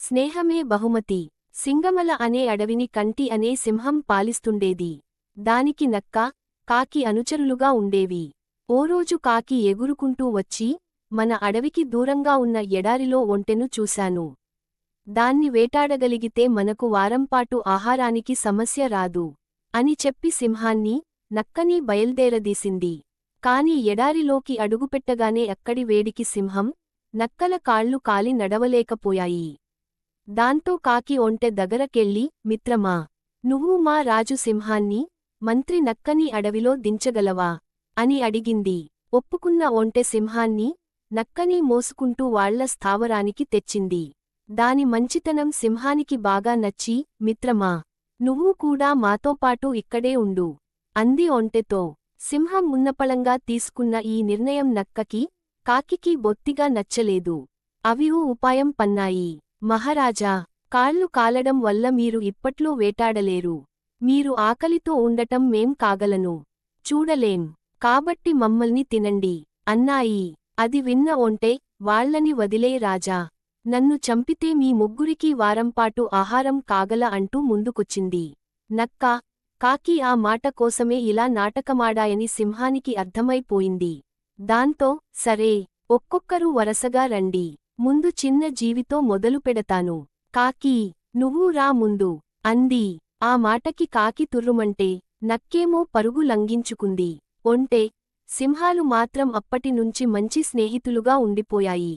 స్నేహమే బహుమతి. సింగమల అనే అడవిని కంటి అనే సింహం పాలిస్తుండేది. దానికి నక్క, కాకి అనుచరులుగా ఉండేవి. ఓ రోజు కాకి ఎగురుకుంటూ వచ్చి, మన అడవికి దూరంగా ఉన్న ఎడారిలో ఒంటెను చూశాను. దాన్ని వేటాడగలిగితే మనకు వారంపాటు ఆహారానికి సమస్య రాదు అని చెప్పి సింహాన్ని, నక్కని బయల్దేరదీసింది. కాని ఎడారిలోకి అడుగుపెట్టగానే అక్కడి వేడికి సింహం, నక్కల కాళ్ళు కాలి నడవలేకపోయాయి. దాంతో కాకి ఒంటె దగ్గరకెళ్ళి, మిత్రమా, నువ్వు మా రాజు సింహాన్ని, మంత్రి నక్కని అడవిలో దించగలవా అని అడిగింది. ఒప్పుకున్న ఒంటె సింహాన్ని, నక్కని మోసుకుంటూ వాళ్ల స్థావరానికి తెచ్చింది. దాని మంచితనం సింహానికి బాగా నచ్చి, మిత్రమా, నువ్వు కూడా మాతోపాటు ఇక్కడే ఉండు అంది ఒంటెతో. సింహం ఉన్నపళంగా తీసుకున్న ఈ నిర్ణయం నక్కకి, కాకికి బొత్తిగా నచ్చలేదు. అవి ఓ ఉపాయం పన్నాయి. మహారాజా, కాళ్ళు కాలడం వల్ల మీరు ఇప్పట్లో వేటాడలేరు. మీరు ఆకలితో ఉండటం మేం కాగలను చూడలేం. కాబట్టి మమ్మల్ని తినండి అన్నాయి. అది విన్న ఒంటె, వాళ్లని వదిలే రాజా, నన్ను చంపితే మీ ముగ్గురికీ వారంపాటు ఆహారం కాగల అంటూ ముందుకొచ్చింది. నక్క, కాకి ఆ మాట కోసమే ఇలా నాటకమాడాయని సింహానికి అర్థమైపోయింది. దాంతో, సరే, ఒక్కొక్కరు వరసగా రండి. ముందు చిన్న జీవితో మొదలుపెడతాను. కాకీ, నువ్వు రా ముందు అంది. ఆ మాటకి కాకి తుర్రుమంటే, నక్కేమో పరుగు లంఘించుకుంది. ఒంటె, సింహాలు మాత్రం అప్పటినుంచి మంచి స్నేహితులుగా ఉండిపోయాయి.